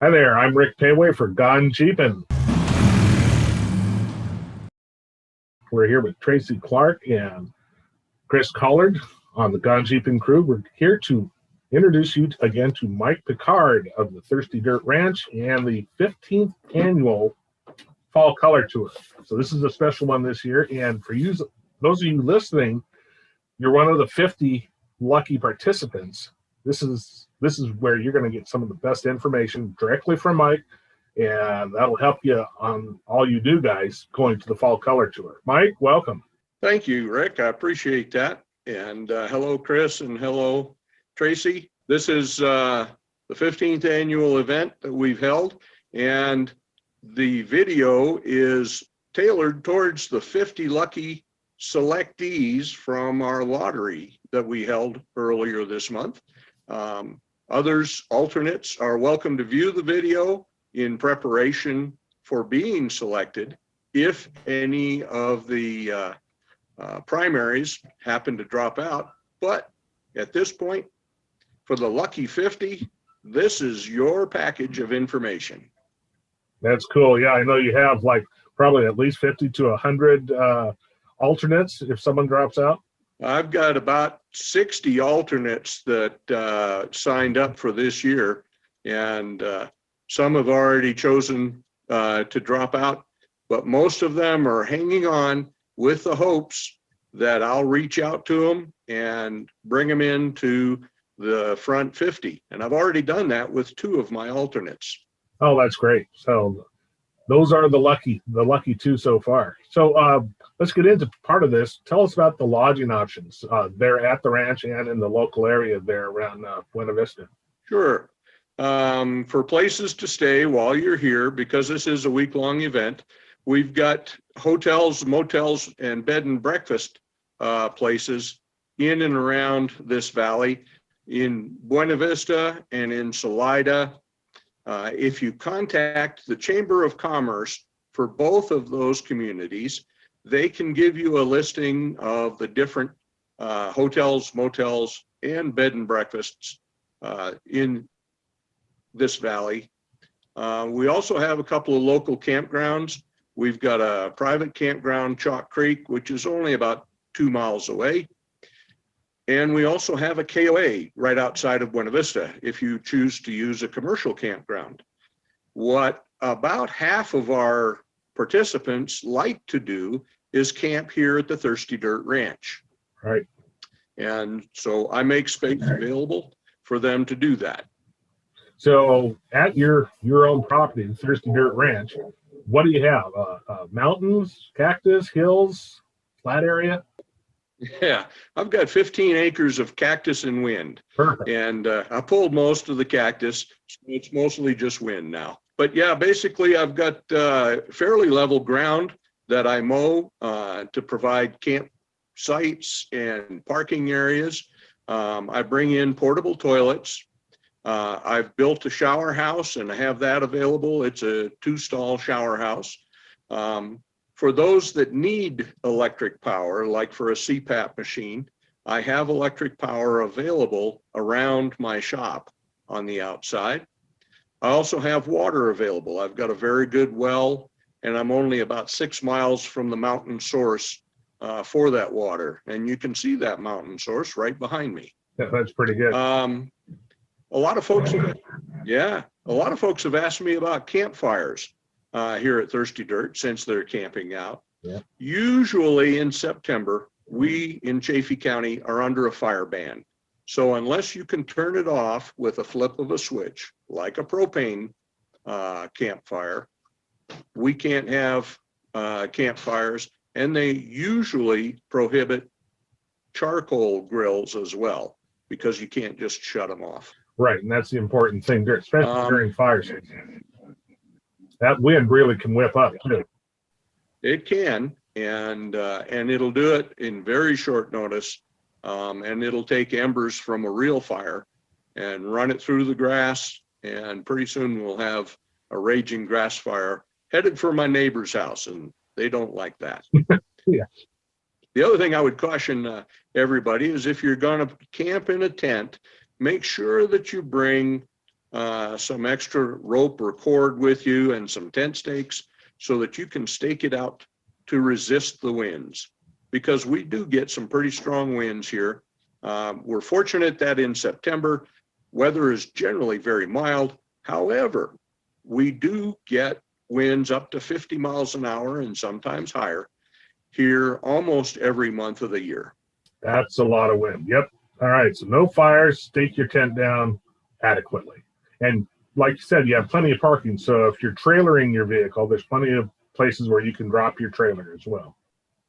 Hi there, I'm Rick Payway for Gone Jeepin'. We're here with Tracy Clark and Chris Collard on the Gone Jeepin' crew. We're here to introduce you again to Mike Picard of the Thirsty Dirt Ranch and the 15th annual Fall Color Tour. So this is a special one this year, and for you, those of you listening, you're one of the 50 lucky participants. This is where you're going to get some of the best information directly from Mike, and that'll help you on all you do, guys, going to the Fall Color Tour. Mike, welcome. Thank you, Rick. I appreciate that. And hello, Chris, and hello, Tracy. This is the 15th annual event that we've held, and the video is tailored towards the 50 lucky selectees from our lottery that we held earlier this month. Alternates are welcome to view the video in preparation for being selected if any of the primaries happen to drop out. But at this point, for the lucky 50, this is your package of information. That's cool. Yeah, I know you have like probably at least 50 to 100 alternates if someone drops out. I've got about 60 alternates that signed up for this year, and some have already chosen to drop out, but most of them are hanging on with the hopes that I'll reach out to them and bring them into the front 50. And I've already done that with 2 of my alternates. Oh, that's great. So those are the lucky 2 so far. So let's get into part of this. Tell us about the lodging options there at the ranch and in the local area there around Buena Vista. Sure. For places to stay while you're here, because this is a week-long event, we've got hotels, motels, and bed and breakfast places in and around this valley in Buena Vista and in Salida. If you contact the Chamber of Commerce for both of those communities, they can give you a listing of the different hotels, motels, and bed and breakfasts in this valley. We also have a couple of local campgrounds. We've got a private campground, Chalk Creek, which is only about 2 miles away. And we also have a KOA right outside of Buena Vista if you choose to use a commercial campground. What about half of our participants like to do is camp here at the Thirsty Dirt Ranch. Right. And so I make space available for them to do that. So at your own property, the Thirsty Dirt Ranch, what do you have? Mountains, cactus, hills, flat area? Yeah, I've got 15 acres of cactus and wind. Perfect. And I pulled most of the cactus, so it's mostly just wind now. But yeah, basically I've got fairly level ground that I mow to provide camp sites and parking areas. I bring in portable toilets. I've built a shower house and I have that available. It's a 2-stall shower house. For those that need electric power, like for a CPAP machine, I have electric power available around my shop on the outside. I also have water available. I've got a very good well, and I'm only about 6 miles from the mountain source for that water. And you can see that mountain source right behind me. Yeah, that's pretty good. A lot of folks have asked me about campfires here at Thirsty Dirt since they're camping out. Yeah. Usually in September, we in Chaffee County are under a fire ban. So unless you can turn it off with a flip of a switch, like a propane campfire, we can't have campfires, and they usually prohibit charcoal grills as well, because you can't just shut them off. Right, and that's the important thing, especially during fire season. That wind really can whip up too. It can, and it'll do it in very short notice, and it'll take embers from a real fire and run it through the grass, and pretty soon we'll have a raging grass fire headed for my neighbor's house, and they don't like that. Yeah. The other thing I would caution everybody is if you're going to camp in a tent, make sure that you bring some extra rope or cord with you and some tent stakes so that you can stake it out to resist the winds, because we do get some pretty strong winds here. We're fortunate that in September, weather is generally very mild. However, we do get winds up to 50 miles an hour and sometimes higher here almost every month of the year. That's a lot of wind. Yep. All right. So no fires, stake your tent down adequately. And like you said, you have plenty of parking. So if you're trailering your vehicle, there's plenty of places where you can drop your trailer as well.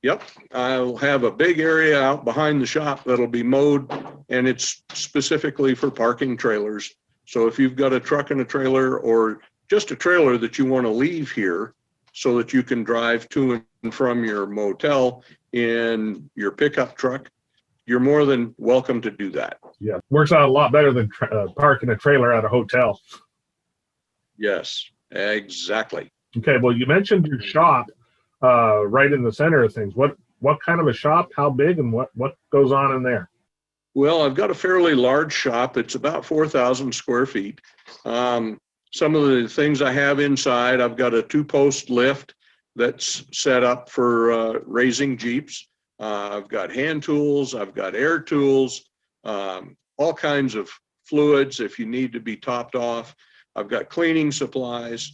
Yep, I'll have a big area out behind the shop that'll be mowed, and it's specifically for parking trailers. So if you've got a truck and a trailer, or just a trailer that you want to leave here so that you can drive to and from your motel in your pickup truck, you're more than welcome to do that. Yeah, works out a lot better than parking a trailer at a hotel. Yes, exactly. Okay, well, you mentioned your shop right in the center of things. What kind of a shop? How big, and what goes on in there? Well, I've got a fairly large shop. It's about 4,000 square feet. Some of the things I have inside, I've got a 2-post lift that's set up for raising Jeeps. I've got hand tools, I've got air tools, all kinds of fluids if you need to be topped off. I've got cleaning supplies.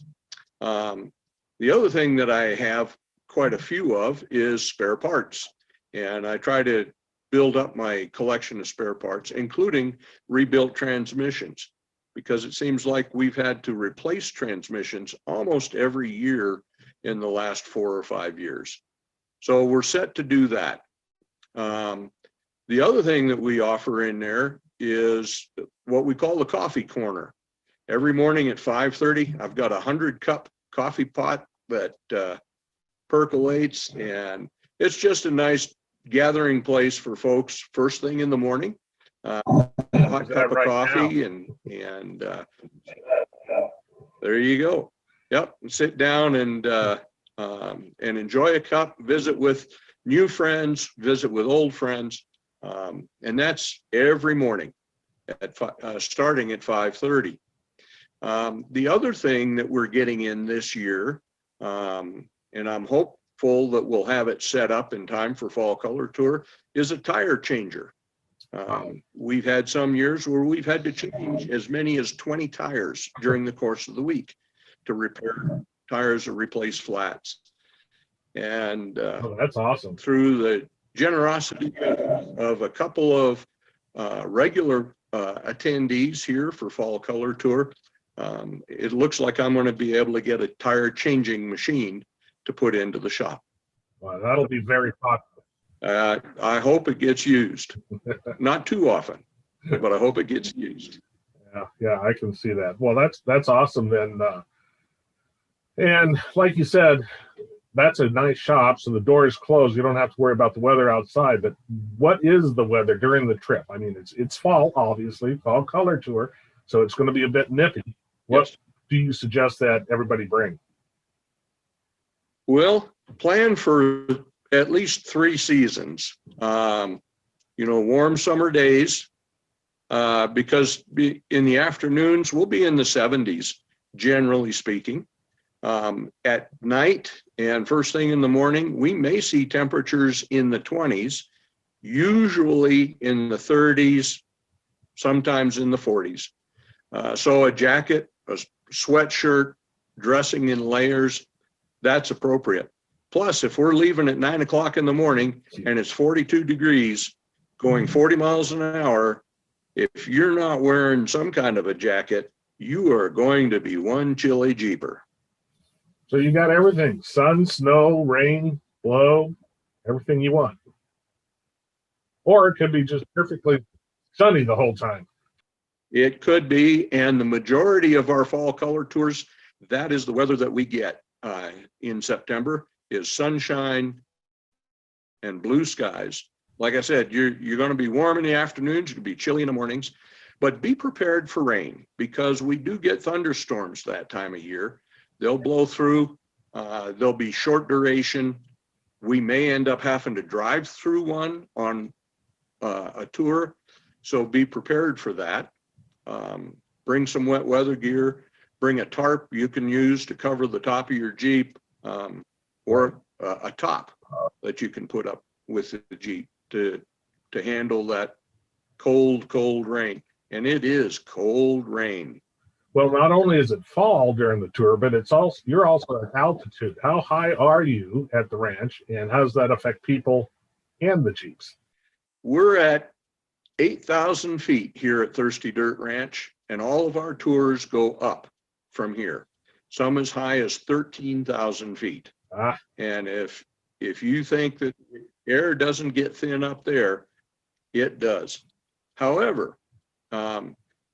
The other thing that I have quite a few of is spare parts. And I try to build up my collection of spare parts, including rebuilt transmissions, because it seems like we've had to replace transmissions almost every year in the last 4 or 5 years. So we're set to do that. The other thing that we offer in there is what we call the coffee corner. Every morning at 5:30, I've got a 100-cup coffee pot that percolates, and it's just a nice gathering place for folks first thing in the morning. A hot cup of coffee, and there you go. Yep, and sit down and enjoy a cup, visit with new friends, visit with old friends, and that's every morning at starting at 5:30. The other thing that we're getting in this year, and I'm hopeful that we'll have it set up in time for Fall Color Tour, is a tire changer. We've had some years where we've had to change as many as 20 tires during the course of the week to repair tires or replace flats. And that's awesome. Through the generosity of a couple of regular attendees here for Fall Color Tour, it looks like I'm going to be able to get a tire changing machine to put into the shop. Wow, that'll be very popular. I hope it gets used. Not too often, but I hope it gets used. Yeah, I can see that. Well, that's awesome then. And like you said, that's a nice shop, so the door is closed. You don't have to worry about the weather outside. But what is the weather during the trip? I mean, it's fall, obviously, Fall Color Tour, so it's going to be a bit nippy. What do you suggest that everybody bring? Well, plan for at least 3 seasons. Warm summer days, because in the afternoons, we'll be in the 70s, generally speaking. At night and first thing in the morning, we may see temperatures in the 20s, usually in the 30s, sometimes in the 40s. So a jacket, a sweatshirt, dressing in layers, that's appropriate. Plus, if we're leaving at 9 o'clock in the morning and it's 42 degrees, going 40 miles an hour, if you're not wearing some kind of a jacket, you are going to be one chilly jeeper. So you got everything: sun, snow, rain, blow, everything you want. Or it could be just perfectly sunny the whole time. It could be, and the majority of our Fall Color Tours, that is the weather that we get in September, is sunshine and blue skies. Like I said, you're going to be warm in the afternoons, you're going to be chilly in the mornings, but be prepared for rain, because we do get thunderstorms that time of year. They'll blow through, they'll be short duration. We may end up having to drive through one on a tour, so be prepared for that. bring some wet weather gear, bring a tarp you can use to cover the top of your Jeep, or a top that you can put up with the Jeep to handle that cold rain. And it is cold rain. Well, not only is it fall during the tour, but you're also at altitude. How high are you at the ranch, and how does that affect people and the Jeeps? We're at 8,000 feet here at Thirsty Dirt Ranch, and all of our tours go up from here. Some as high as 13,000 feet. And if you think that air doesn't get thin up there, it does. However,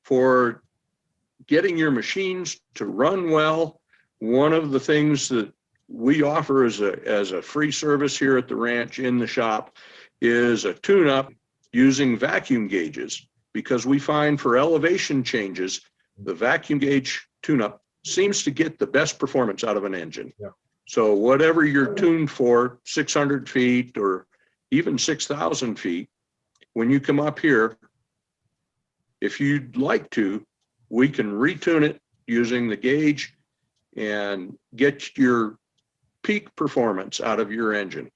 for getting your machines to run well, one of the things that we offer as a free service here at the ranch in the shop is a tune-up using vacuum gauges, because we find for elevation changes, the vacuum gauge tune-up seems to get the best performance out of an engine. Yeah. So whatever you're tuned for, 600 feet or even 6,000 feet, when you come up here, if you'd like to, we can retune it using the gauge and get your peak performance out of your engine.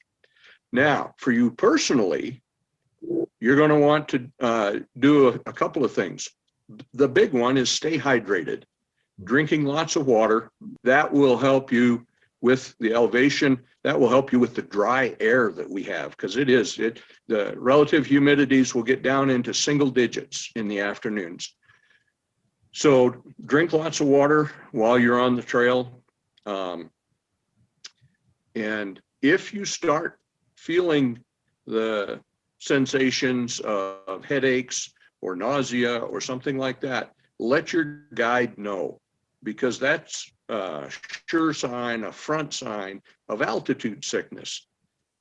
Now, for you personally, you're going to want to do a couple of things. The big one is stay hydrated. Drinking lots of water, that will help you with the elevation. That will help you with the dry air that we have, because the relative humidities will get down into single digits in the afternoons. So drink lots of water while you're on the trail. And if you start feeling the sensations of headaches or nausea or something like that, let your guide know, because that's a sure sign, a front sign of altitude sickness.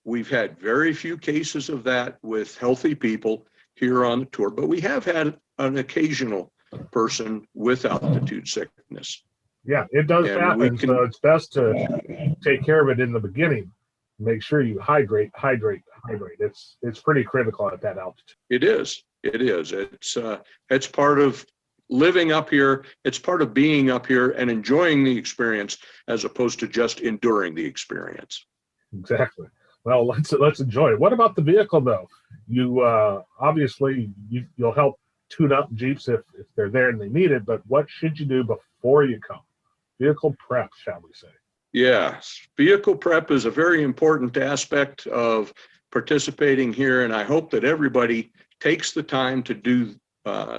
We've had very few cases of that with healthy people here on the tour, but we have had an occasional person with altitude sickness. Yeah, it does happen. So it's best to take care of it in the beginning. Make sure you hydrate. It's pretty critical at that altitude. It is. It's part of living up here. It's part of being up here and enjoying the experience, as opposed to just enduring the experience. Exactly. Well, let's enjoy it. What about the vehicle, though? You obviously you'll help tune up Jeeps if they're there and they need it, but what should you do before you come? Vehicle prep, shall we say? Yes, vehicle prep is a very important aspect of participating here, and I hope that everybody takes the time to do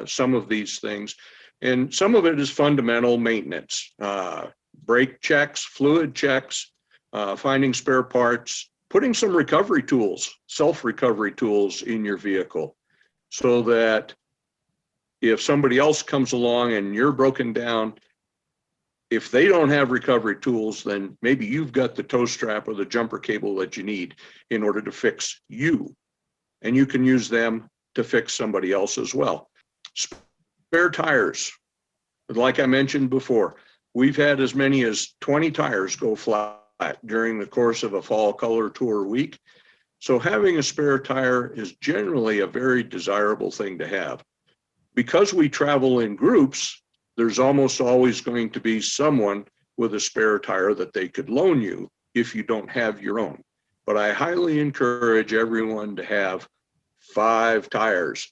some of these things. And some of it is fundamental maintenance, brake checks, fluid checks, finding spare parts, putting some recovery tools, self-recovery tools in your vehicle, so that if somebody else comes along and you're broken down, if they don't have recovery tools, then maybe you've got the tow strap or the jumper cable that you need in order to fix you. And you can use them to fix somebody else as well. Spare tires. Like I mentioned before, we've had as many as 20 tires go flat during the course of a fall color tour week. So having a spare tire is generally a very desirable thing to have. Because we travel in groups, there's almost always going to be someone with a spare tire that they could loan you if you don't have your own. But I highly encourage everyone to have 5 tires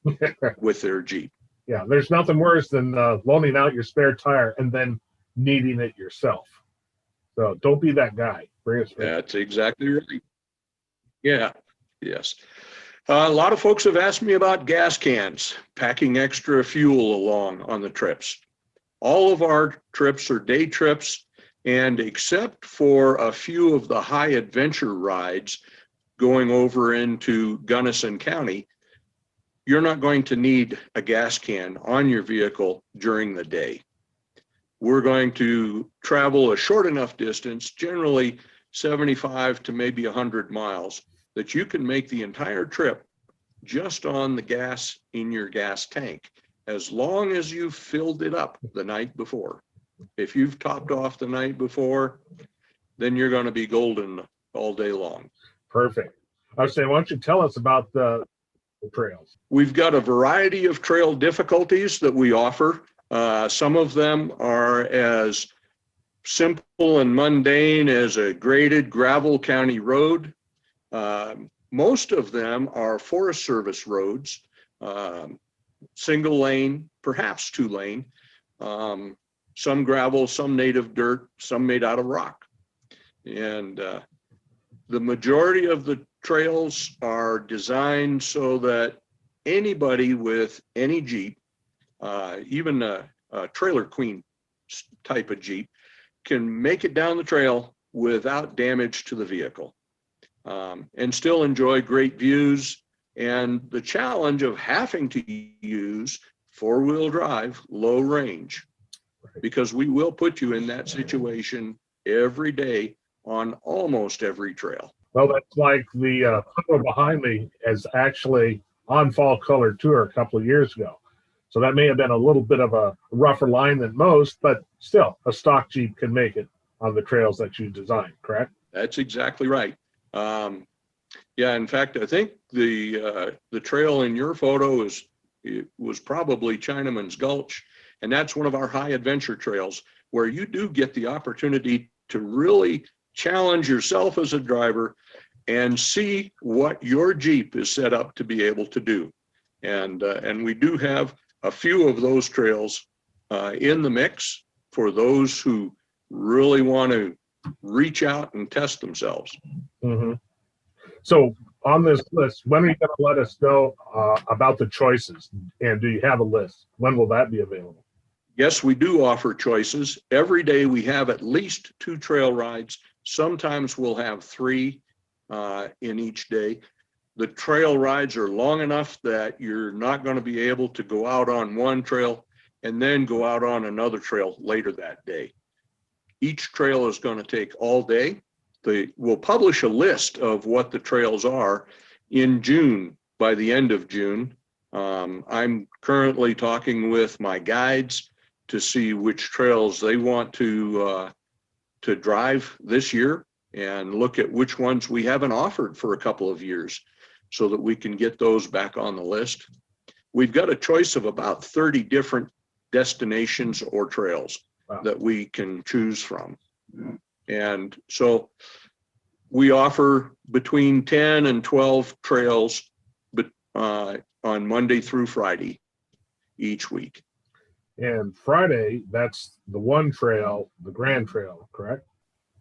with their Jeep. Yeah, there's nothing worse than loaning out your spare tire and then needing it yourself. So don't be that guy. Bring a spare. That's exactly right. Yeah, yes. A lot of folks have asked me about gas cans, packing extra fuel along on the trips. All of our trips are day trips, and except for a few of the high adventure rides going over into Gunnison County, you're not going to need a gas can on your vehicle during the day. We're going to travel a short enough distance, generally 75 to maybe 100 miles, that you can make the entire trip just on the gas in your gas tank, as long as you've filled it up the night before. If you've topped off the night before, then you're going to be golden all day long. Perfect. I was saying, why don't you tell us about the trails? We've got a variety of trail difficulties that we offer. Some of them are as simple and mundane as a graded gravel county road. Most of them are Forest Service roads, single lane, perhaps 2-lane, some gravel, some native dirt, some made out of rock. And the majority of the trails are designed so that anybody with any Jeep, even a trailer queen type of Jeep, can make it down the trail without damage to the vehicle, and still enjoy great views and the challenge of having to use 4-wheel drive, low range, because we will put you in that situation every day on almost every trail. Well, that's like the photo behind me is actually on Fall Color Tour a couple of years ago. So that may have been a little bit of a rougher line than most, but still, a stock Jeep can make it on the trails that you designed, correct? That's exactly right. Yeah, in fact, I think the trail in your photo was probably Chinaman's Gulch, and that's one of our high adventure trails where you do get the opportunity to really challenge yourself as a driver and see what your Jeep is set up to be able to do. And we do have a few of those trails in the mix for those who really want to reach out and test themselves. Mm-hmm. So on this list, when are you going to let us know about the choices? And do you have a list? When will that be available? Yes, we do offer choices. Every day we have at least 2 trail rides. Sometimes we'll have 3 in each day. The trail rides are long enough that you're not going to be able to go out on one trail and then go out on another trail later that day. Each trail is going to take all day. We'll publish a list of what the trails are in June, by the end of June. I'm currently talking with my guides to see which trails they want to drive this year and look at which ones we haven't offered for a couple of years so that we can get those back on the list. We've got a choice of about 30 different destinations or trails that we can choose from. And so we offer between 10 and 12 trails on Monday through Friday each week. And Friday, that's the one trail, the Grand Trail, correct?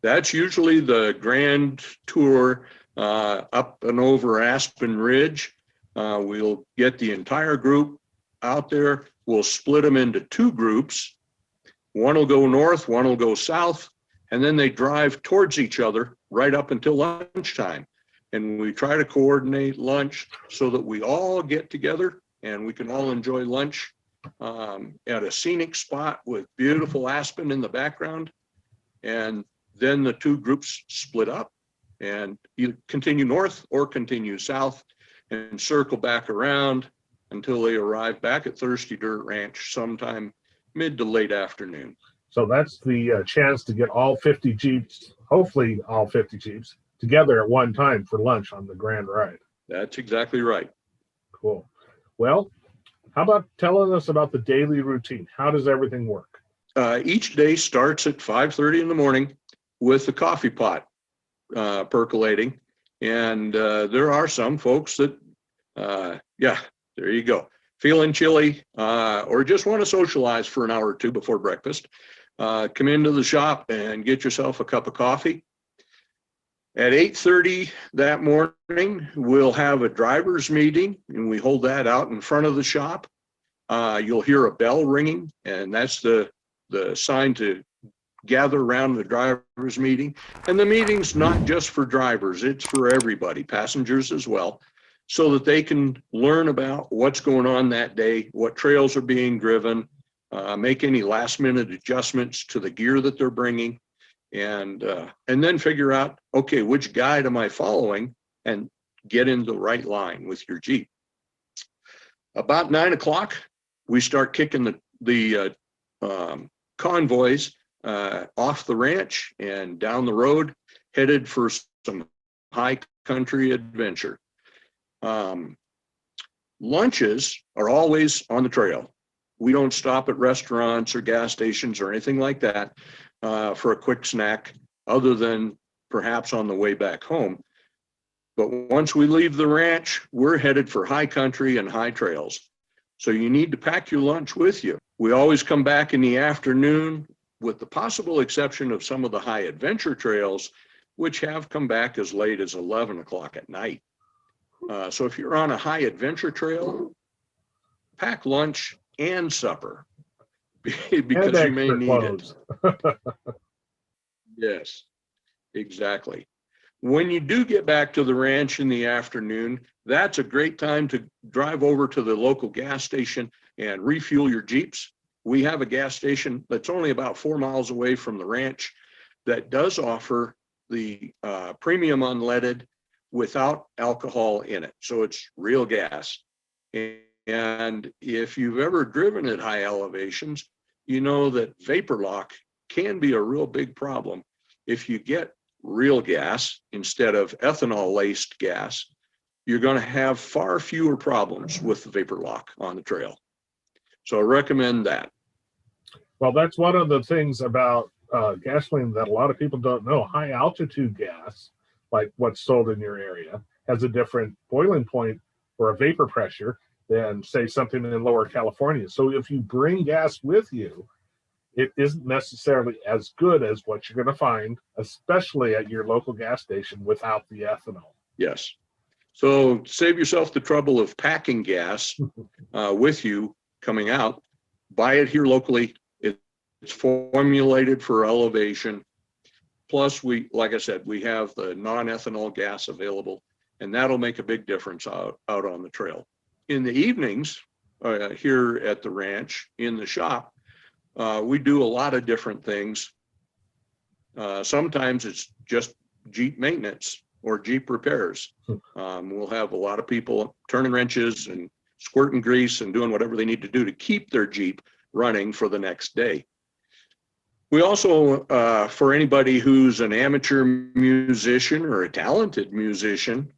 That's usually the Grand Tour up and over Aspen Ridge. We'll get the entire group out there. We'll split them into 2 groups. One will go north, one will go south, and then they drive towards each other right up until lunchtime. And we try to coordinate lunch so that we all get together and we can all enjoy lunch at a scenic spot with beautiful aspen in the background. And then the 2 groups split up and either continue north or continue south and circle back around until they arrive back at Thirsty Dirt Ranch sometime mid to late afternoon. So that's the chance to get all 50 Jeeps, hopefully all 50 Jeeps, together at one time for lunch on the Grand Ride. That's exactly right. Cool. Well, how about telling us about the daily routine? How does everything work? Each day starts at 5:30 in the morning with the coffee pot percolating. And there are some folks that, yeah, there you go, feeling chilly or just want to socialize for an hour or 2 before breakfast. Come into the shop and get yourself a cup of coffee. At 8:30 that morning, we'll have a driver's meeting, and we hold that out in front of the shop. You'll hear a bell ringing, and that's the sign to gather around the driver's meeting. And the meeting's not just for drivers, it's for everybody, passengers as well, so that they can learn about what's going on that day, what trails are being driven, make any last minute adjustments to the gear that they're bringing, and then figure out, okay, which guide am I following, and get in the right line with your Jeep. About 9 o'clock, we start kicking the convoys off the ranch and down the road, headed for some high country adventure. Lunches are always on the trail. We don't stop at restaurants or gas stations or anything like that for a quick snack, other than perhaps on the way back home. But once we leave the ranch, we're headed for high country and high trails. So you need to pack your lunch with you. We always come back in the afternoon, with the possible exception of some of the high adventure trails, which have come back as late as 11 o'clock at night. So if you're on a high adventure trail, pack lunch and supper because you may need it. Yes, exactly. When you do get back to the ranch in the afternoon, that's a great time to drive over to the local gas station and refuel your Jeeps. We have a gas station that's only about 4 miles away from the ranch that does offer the premium unleaded without alcohol in it. So it's real gas. And if you've ever driven at high elevations, you know that vapor lock can be a real big problem. If you get real gas instead of ethanol laced gas, you're going to have far fewer problems with the vapor lock on the trail. So I recommend that. Well, that's one of the things about gasoline that a lot of people don't know. High altitude gas, like what's sold in your area, has a different boiling point or a vapor pressure than, say, something in lower California. So if you bring gas with you, it isn't necessarily as good as what you're going to find, especially at your local gas station, without the ethanol. Yes. So save yourself the trouble of packing gas with you coming out. Buy it here locally. It's formulated for elevation. Plus, like I said, we have the non-ethanol gas available, and that'll make a big difference out on the trail. In the evenings, here at the ranch, in the shop, we do a lot of different things. Sometimes it's just Jeep maintenance or Jeep repairs. We'll have a lot of people turning wrenches and squirting grease and doing whatever they need to do to keep their Jeep running for the next day. We also, for anybody who's an amateur musician or a talented musician,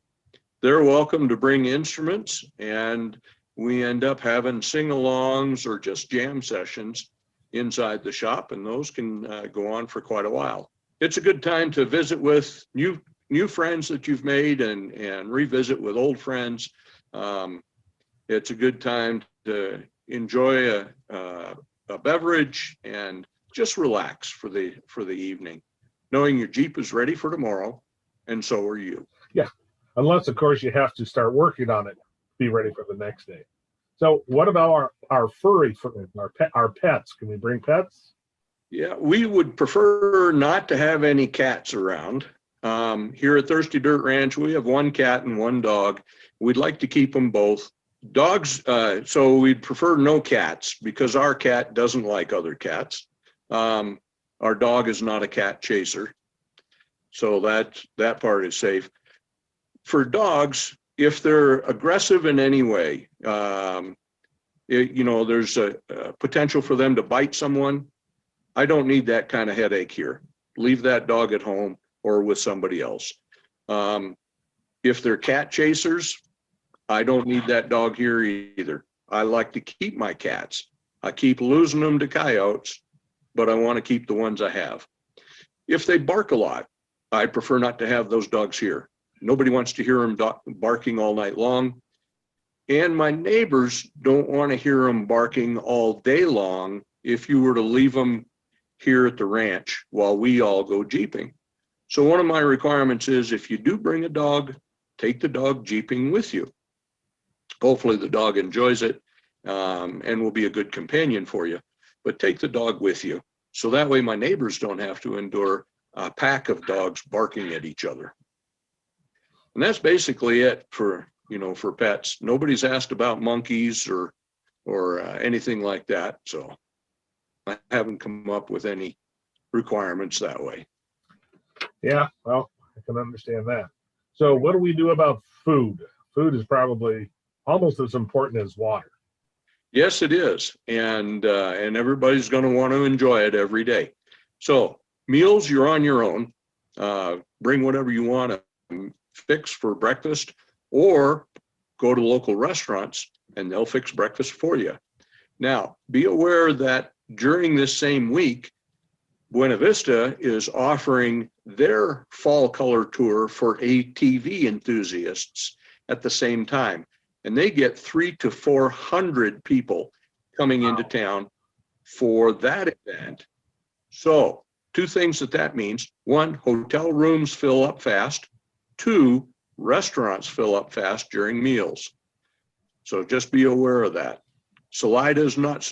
they're welcome to bring instruments, and we end up having sing-alongs or just jam sessions inside the shop, and those can go on for quite a while. It's a good time to visit with new friends that you've made and revisit with old friends. It's a good time to enjoy a beverage and just relax for the evening, knowing your Jeep is ready for tomorrow, and so are you. Yeah, unless of course you have to start working on it, be ready for the next day. So what about our furry friends, our pets? Can we bring pets? Yeah, we would prefer not to have any cats around. Here at Thirsty Dirt Ranch, we have 1 cat and 1 dog. We'd like to keep them both. Dogs, so we'd prefer no cats because our cat doesn't like other cats. Our dog is not a cat chaser, so that part is safe. For dogs, if they're aggressive in any way, there's a potential for them to bite someone. I don't need that kind of headache here. Leave that dog at home or with somebody else. If they're cat chasers, I don't need that dog here either. I like to keep my cats. I keep losing them to coyotes, but I want to keep the ones I have. If they bark a lot, I prefer not to have those dogs here. Nobody wants to hear them barking all night long. And my neighbors don't want to hear them barking all day long if you were to leave them here at the ranch while we all go jeeping. So one of my requirements is if you do bring a dog, take the dog jeeping with you. Hopefully the dog enjoys it and will be a good companion for you, but take the dog with you. So that way my neighbors don't have to endure a pack of dogs barking at each other. And that's basically it for pets. Nobody's asked about monkeys or anything like that. So I haven't come up with any requirements that way. Yeah, well, I can understand that. So what do we do about food? Food is probably almost as important as water. Yes, it is. And everybody's going to want to enjoy it every day. So meals, you're on your own. Bring whatever you want to fix for breakfast, or go to local restaurants and they'll fix breakfast for you. Now, be aware that during this same week, Buena Vista is offering their fall color tour for ATV enthusiasts at the same time. And they get 300 to 400 people coming into town for that event. So 2 things that means: 1, hotel rooms fill up fast. 2, restaurants fill up fast during meals. So just be aware of that. Salida is not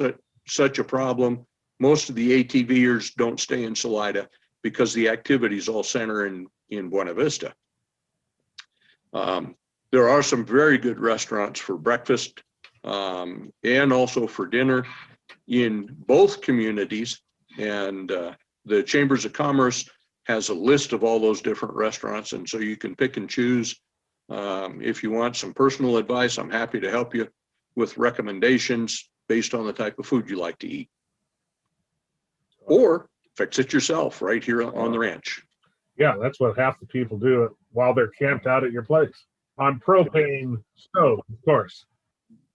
such a problem. Most of the ATVers don't stay in Salida because the activities all center in Buena Vista. There are some very good restaurants for breakfast and also for dinner in both communities. And the Chambers of Commerce has a list of all those different restaurants. And so you can pick and choose. If you want some personal advice, I'm happy to help you with recommendations based on the type of food you like to eat. Or fix it yourself right here on the ranch. Yeah, that's what half the people do while they're camped out at your place. On propane stove, of course.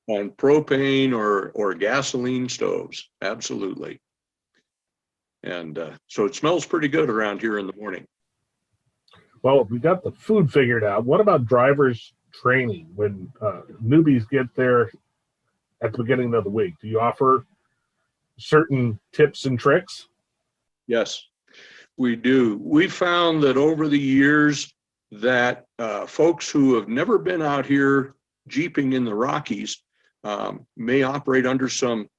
On propane or gasoline stoves, absolutely. And so it smells pretty good around here in the morning. Well, we got the food figured out. What about drivers training when newbies get there at the beginning of the week? Do you offer certain tips and tricks? Yes, we do. We found that over the years that folks who have never been out here jeeping in the Rockies may operate under some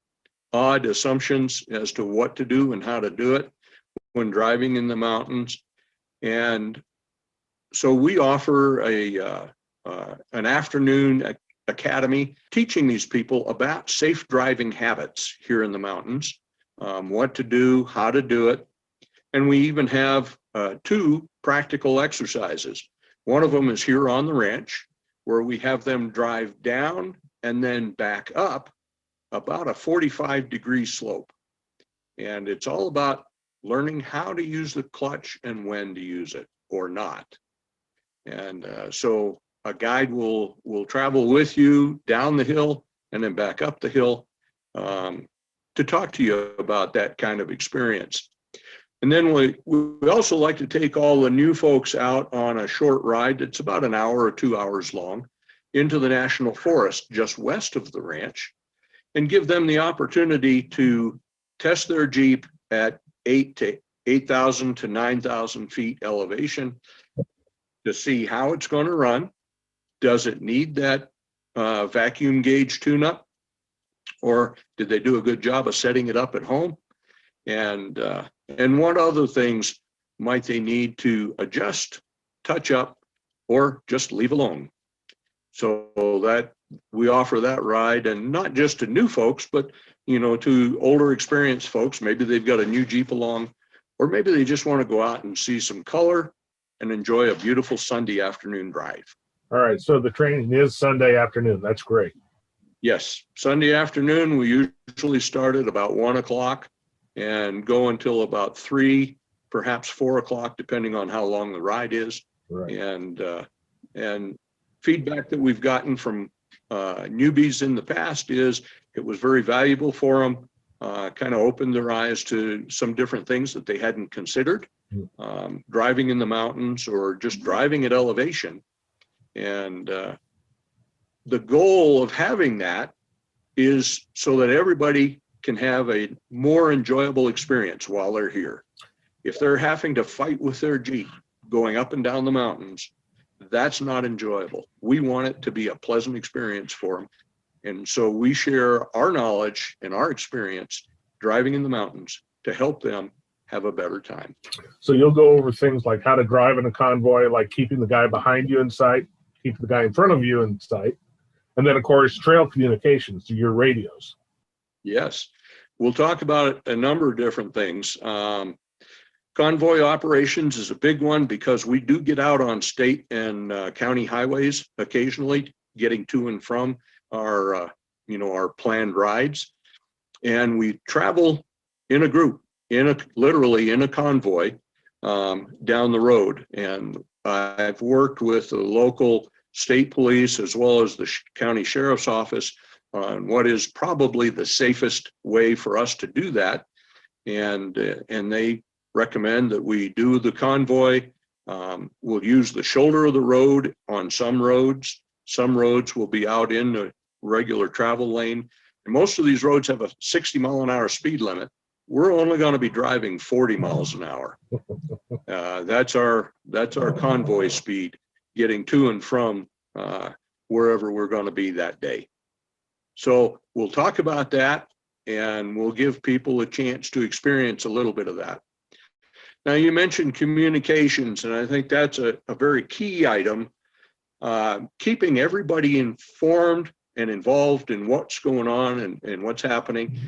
odd assumptions as to what to do and how to do it when driving in the mountains. And so we offer an afternoon academy teaching these people about safe driving habits here in the mountains, what to do, how to do it. And we even have 2 practical exercises. One of them is here on the ranch, where we have them drive down and then back up about a 45-degree slope. And it's all about learning how to use the clutch and when to use it or not. And so a guide will travel with you down the hill and then back up the hill to talk to you about that kind of experience. And then we also like to take all the new folks out on a short ride that's about an hour or 2 hours long into the national forest just west of the ranch and give them the opportunity to test their Jeep at 8,000 to 9,000 feet elevation to see how it's going to run. Does it need that vacuum gauge tune-up, or did they do a good job of setting it up at home? And what other things might they need to adjust, touch up, or just leave alone? So that we offer that ride, and not just to new folks, but to older experienced folks. Maybe they've got a new Jeep along, or maybe they just want to go out and see some color and enjoy a beautiful Sunday afternoon drive. All right, so the training is Sunday afternoon. That's great. Yes, Sunday afternoon. We usually start at about 1 o'clock and go until about 3, perhaps 4 o'clock, depending on how long the ride is. Right. And feedback that we've gotten from newbies in the past is it was very valuable for them, kind of opened their eyes to some different things that they hadn't considered, driving in the mountains or just driving at elevation. And the goal of having that is so that everybody can have a more enjoyable experience while they're here. If they're having to fight with their Jeep going up and down the mountains, that's not enjoyable. We want it to be a pleasant experience for them. And so we share our knowledge and our experience driving in the mountains to help them have a better time. So you'll go over things like how to drive in a convoy, like keeping the guy behind you in sight, keeping the guy in front of you in sight, and then, of course, trail communications to your radios. Yes, we'll talk about a number of different things. Convoy operations is a big one because we do get out on state and county highways occasionally, getting to and from our planned rides, and we travel in a group, literally in a convoy down the road. And I've worked with the local state police as well as the county sheriff's office on what is probably the safest way for us to do that. And they recommend that we do the convoy. We'll use the shoulder of the road on some roads. Some roads will be out in the regular travel lane. And most of these roads have a 60-mile-an-hour speed limit. We're only going to be driving 40 miles an hour. That's our convoy speed, getting to and from wherever we're going to be that day. So we'll talk about that, and we'll give people a chance to experience a little bit of that. Now, you mentioned communications, and I think that's a very key item. Keeping everybody informed and involved in what's going on and what's happening.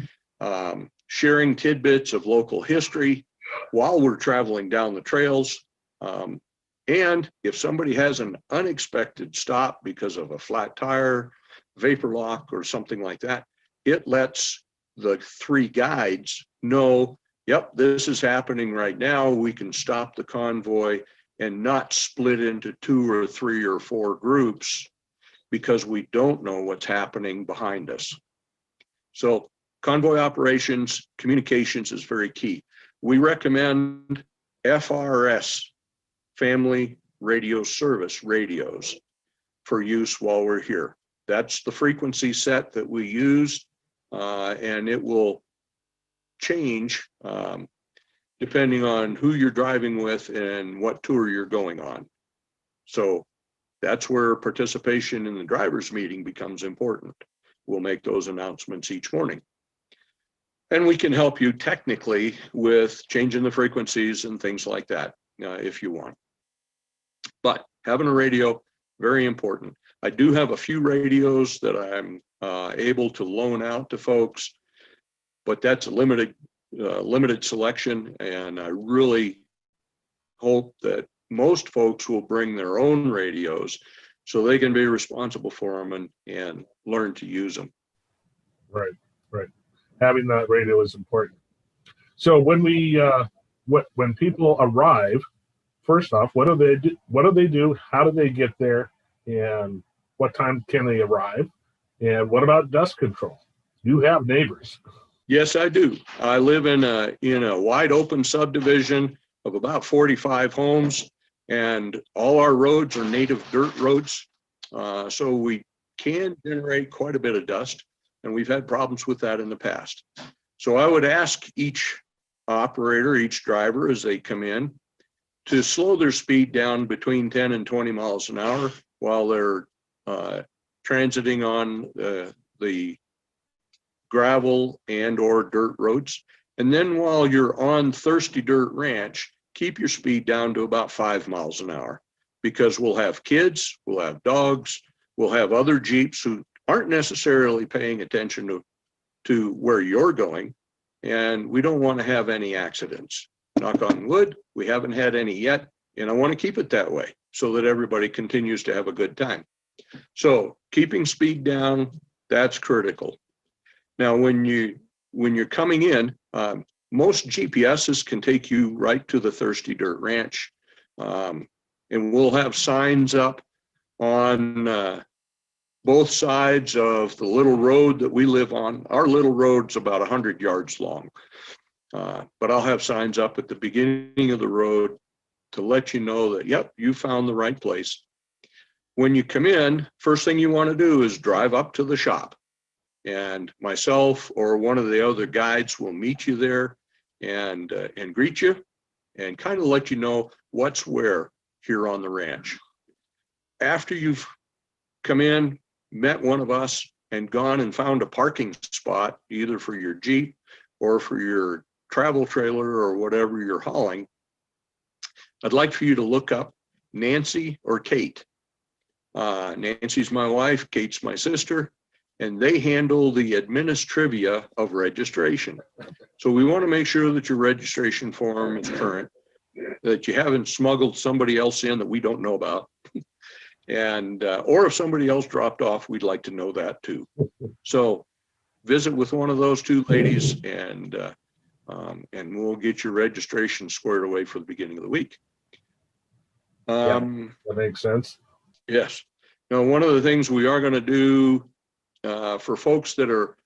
Sharing tidbits of local history while we're traveling down the trails. And if somebody has an unexpected stop because of a flat tire, vapor lock, or something like that, it lets the three guides know, yep, this is happening right now. We can stop the convoy and not split into 2 or 3 or 4 groups because we don't know what's happening behind us. So convoy operations, communications is very key. We recommend FRS, Family Radio Service radios, for use while we're here. That's the frequency set that we use, and it will change depending on who you're driving with and what tour you're going on. So that's where participation in the driver's meeting becomes important. We'll make those announcements each morning. And we can help you technically with changing the frequencies and things like that if you want. But having a radio, very important. I do have a few radios that I'm able to loan out to folks, but that's a limited selection, and I really hope that most folks will bring their own radios so they can be responsible for them and learn to use them. Right, right. Having that radio is important. So when when people arrive, first off, what do they do? What do they do? How do they get there? And what time can they arrive? And what about dust control? You have neighbors. Yes, I do. I live in a wide open subdivision of about 45 homes, and all our roads are native dirt roads. So we can generate quite a bit of dust, and we've had problems with that in the past. So I would ask each operator, each driver as they come in, to slow their speed down between 10 and 20 miles an hour while they're transiting on the gravel and or dirt roads. And then while you're on Thirsty Dirt Ranch, keep your speed down to about 5 miles an hour, because we'll have kids, we'll have dogs, we'll have other Jeeps who aren't necessarily paying attention to where you're going. And we don't want to have any accidents. Knock on wood, we haven't had any yet. And I want to keep it that way so that everybody continues to have a good time. So keeping speed down, that's critical. Now, when you're coming in, most GPSs can take you right to the Thirsty Dirt Ranch. And we'll have signs up on both sides of the little road that we live on. Our little road's about 100 yards long. But I'll have signs up at the beginning of the road to let you know that, yep, you found the right place. When you come in, first thing you want to do is drive up to the shop. And myself or one of the other guides will meet you there and greet you and kind of let you know what's where here on the ranch. After you've come in, met one of us, and gone and found a parking spot, either for your Jeep or for your travel trailer or whatever you're hauling, I'd like for you to look up Nancy or Kate. Nancy's my wife, Kate's my sister, and they handle the administrivia of registration. So we want to make sure that your registration form is current, that you haven't smuggled somebody else in that we don't know about. And or if somebody else dropped off, we'd like to know that too. So visit with one of those two ladies, and we'll get your registration squared away for the beginning of the week. That makes sense. Yes. Now, one of the things we are going to do for folks that are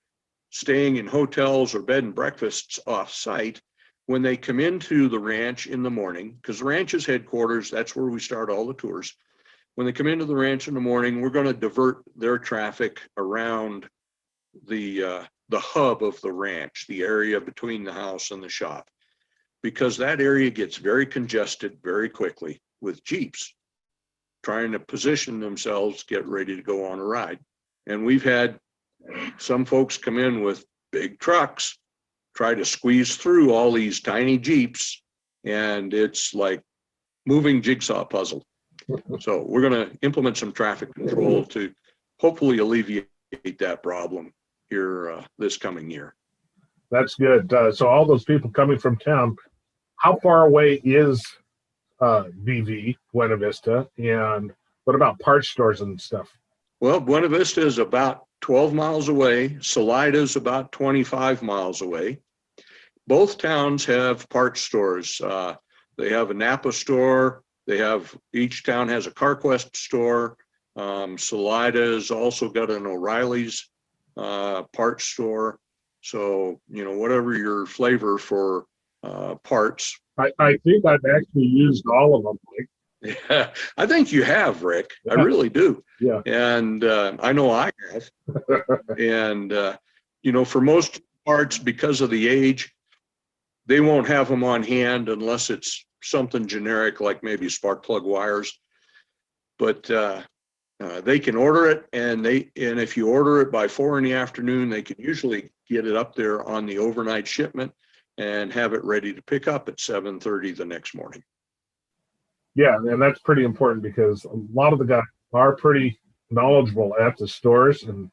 staying in hotels or bed and breakfasts off site, when they come into the ranch in the morning, because the ranch is headquarters, that's where we start all the tours. When they come into the ranch in the morning, we're going to divert their traffic around the hub of the ranch, the area between the house and the shop, because that area gets very congested very quickly with Jeeps trying to position themselves, get ready to go on a ride. And we've had some folks come in with big trucks, try to squeeze through all these tiny Jeeps, and it's like moving jigsaw puzzle. So we're going to implement some traffic control to hopefully alleviate that problem here this coming year. That's good. So all those people coming from town, how far away is BV, Buena Vista, and what about parts stores and stuff? Well, Buena Vista is about 12 miles away. Salida is about 25 miles away. Both towns have parts stores. They have a Napa store. Each town has a CarQuest store. Salida has also got an O'Reilly's parts store. So, whatever your flavor for parts. I think I've actually used all of them, Mike. Yeah, I think you have, Rick. I really do. Yeah. And I know I have. And, for most parts, because of the age, they won't have them on hand unless it's something generic, like maybe spark plug wires. But they can order it, and if you order it by 4 p.m, they can usually get it up there on the overnight shipment and have it ready to pick up at 7:30 the next morning. Yeah, and that's pretty important because a lot of the guys are pretty knowledgeable at the stores, and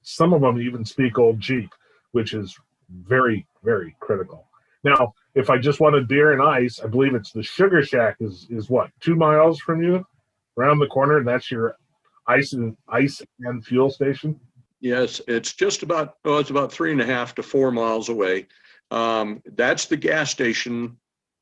some of them even speak old Jeep, which is very, very critical. Now, if I just wanted beer and ice, I believe it's the Sugar Shack is what, 2 miles from you, around the corner, and that's your ice and fuel station. Yes, it's just about, it's about 3.5 to 4 miles away. That's the gas station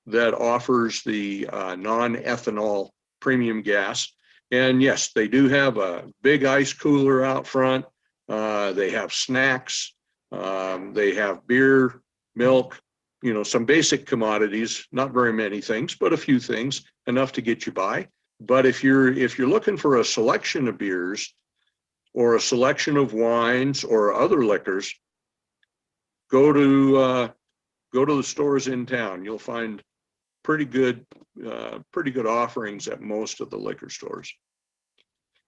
that offers the non-ethanol premium gas. And yes, they do have a big ice cooler out front. They have snacks. They have beer, milk, some basic commodities, not very many things, but a few things, enough to get you by. But if you're looking for a selection of beers or a selection of wines or other liquors, go to the stores in town. You'll find pretty good offerings at most of the liquor stores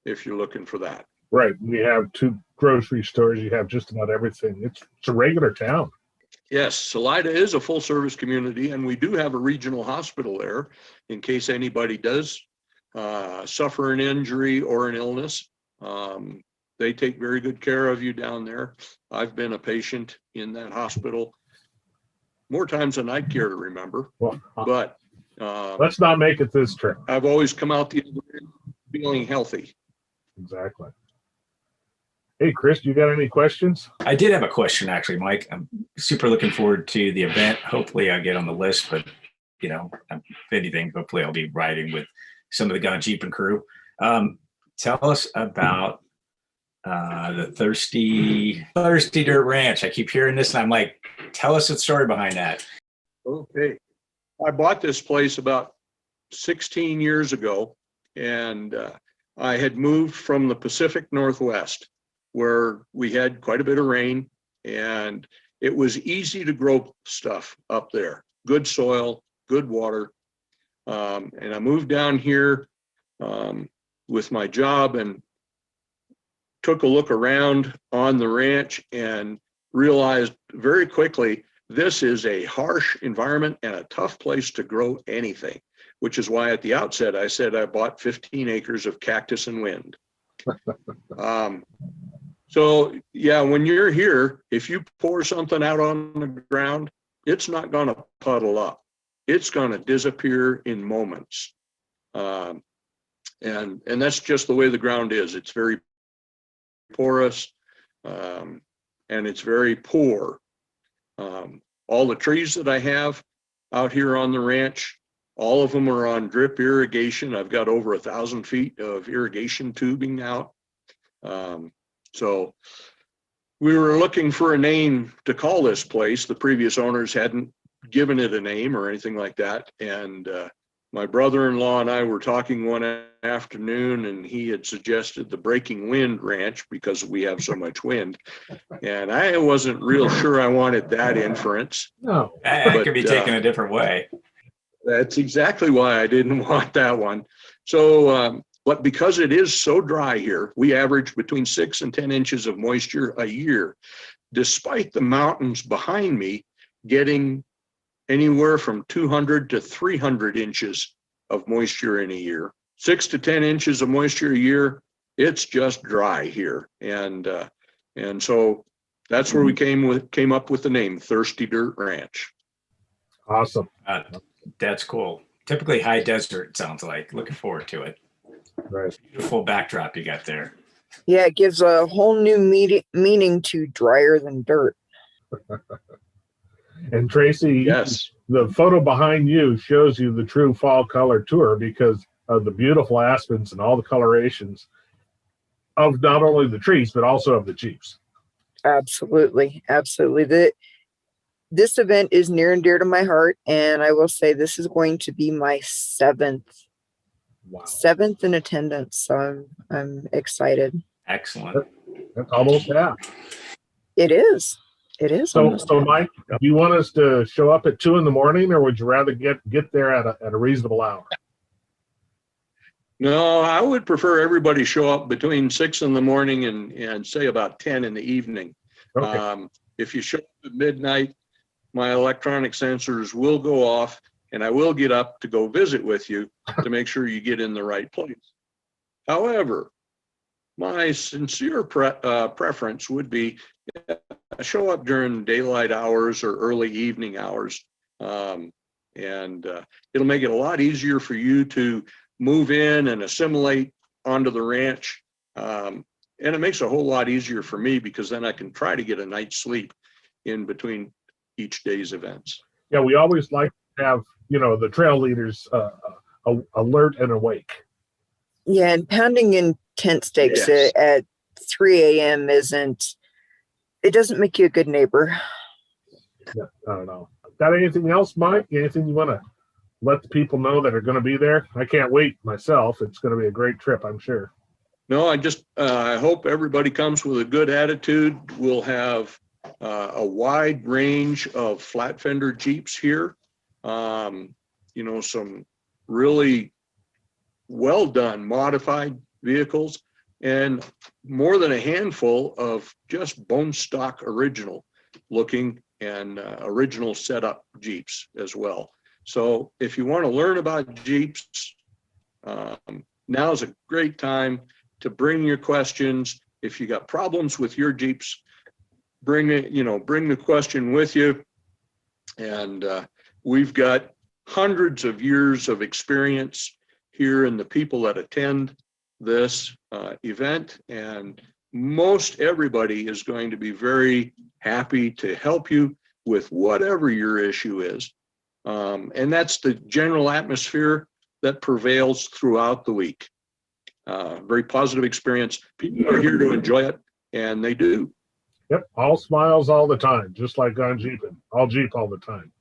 if you're looking for that. Right. We have 2 grocery stores. You have just about everything. It's a regular town. Yes, Salida is a full service community, and we do have a regional hospital there in case anybody does suffer an injury or an illness. They take very good care of you down there. I've been a patient in that hospital more times than I'd care to remember. Well, but let's not make it this trip. I've always come out the other end feeling healthy. Exactly. Hey, Chris, you got any questions? I did have a question, actually, Mike. I'm super looking forward to the event. Hopefully I get on the list, but if anything, hopefully I'll be riding with some of the Gun Jeep and crew. Tell us about the Thirsty Dirt Ranch. I keep hearing this and I'm like, tell us the story behind that. Okay. I bought this place about 16 years ago, and I had moved from the Pacific Northwest, where we had quite a bit of rain, and it was easy to grow stuff up there. Good soil, good water. And I moved down here with my job and took a look around on the ranch and realized very quickly this is a harsh environment and a tough place to grow anything, which is why at the outset I said I bought 15 acres of cactus and wind. So yeah, when you're here, if you pour something out on the ground, it's not going to puddle up. It's going to disappear in moments. And that's just the way the ground is. It's very porous, and it's very poor. All the trees that I have out here on the ranch, all of them are on drip irrigation. I've got over 1,000 feet of irrigation tubing out. So we were looking for a name to call this place. The previous owners hadn't given it a name or anything like that. And my brother-in-law and I were talking one afternoon, and he had suggested the Breaking Wind Ranch because we have so much wind. And I wasn't real sure I wanted that inference. No. It could be taken a different way. That's exactly why I didn't want that one. So, but because it is so dry here, we average between 6 and 10 inches of moisture a year, despite the mountains behind me getting anywhere from 200 to 300 inches of moisture in a year. 6 to 10 inches of moisture a year, it's just dry here. And so that's where we came up with the name Thirsty Dirt Ranch. Awesome. That's cool. Typically high desert, sounds like. Looking forward to it. Right. Beautiful backdrop you got there. Yeah, it gives a whole new meaning to drier than dirt. And Tracy, Yes. the photo behind you shows you the true fall color tour because of the beautiful aspens and all the colorations of not only the trees, but also of the Jeeps. Absolutely. Absolutely. This event is near and dear to my heart. And I will say this is going to be my seventh in attendance. So I'm excited. Excellent. That's almost half. It is. It is. So Mike, do you want us to show up at 2 a.m, or would you rather get there at a reasonable hour? No, I would prefer everybody show up between 6 in the morning and say about 10 in the evening. Okay. If you show up at midnight, my electronic sensors will go off, and I will get up to go visit with you to make sure you get in the right place. However, my sincere preference would be show up during daylight hours or early evening hours. And it'll make it a lot easier for you to move in and assimilate onto the ranch. And it makes it a whole lot easier for me because then I can try to get a night's sleep in between each day's events. Yeah, we always like to have, the trail leaders alert and awake. Yeah, and pounding in tent stakes Yes. at 3 a.m. it doesn't make you a good neighbor. Yeah, I don't know. Got anything else, Mike? Anything you want to let the people know that are going to be there? I can't wait myself. It's going to be a great trip, I'm sure. No, I hope everybody comes with a good attitude. We'll have a wide range of flat fender Jeeps here. Some really well done modified vehicles, and more than a handful of just bone stock original looking and original setup Jeeps as well. So if you want to learn about Jeeps, now is a great time to bring your questions. If you got problems with your Jeeps, bring the question with you. And we've got hundreds of years of experience here in the people that attend this event, and most everybody is going to be very happy to help you with whatever your issue is. And that's the general atmosphere that prevails throughout the week. Very positive experience. People are here to enjoy it, and they do. Yep, all smiles all the time, just like on Jeeping. All Jeep all the time.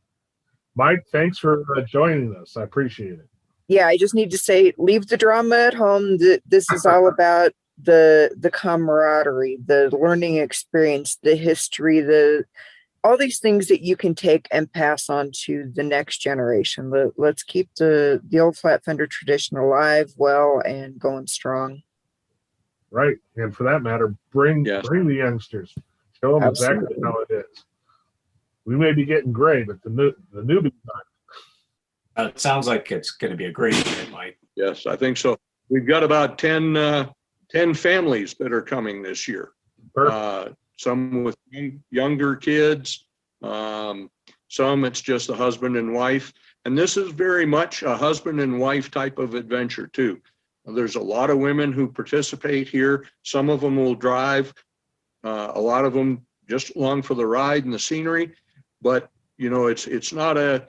Mike, thanks for joining us. I appreciate it. Yeah, I just need to say, leave the drama at home. This is all about the camaraderie, the learning experience, the history, all these things that you can take and pass on to the next generation. Let's keep the old flat fender tradition alive, well, and going strong. Right, and for that matter, bring the youngsters. Show them exactly how it is. We may be getting gray, but the newbies aren't. It sounds like it's going to be a great event, Mike. Yes, I think so. We've got about 10 families that are coming this year. Some with younger kids, some it's just a husband and wife. And this is very much a husband and wife type of adventure too. There's a lot of women who participate here. Some of them will drive, a lot of them just along for the ride and the scenery. But it's not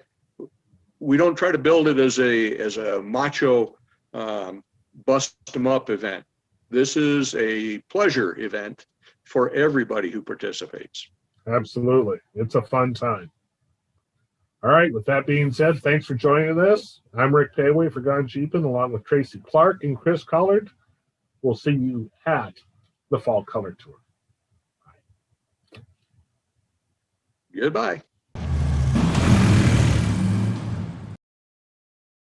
we don't try to build it as a macho bust them up event. This is a pleasure event, for everybody who participates. Absolutely. It's a fun time. All right. With that being said, thanks for joining us. I'm Rick Payway for Gone Jeepin', along with Tracy Clark and Chris Collard. We'll see you at the Fall Color Tour. Goodbye.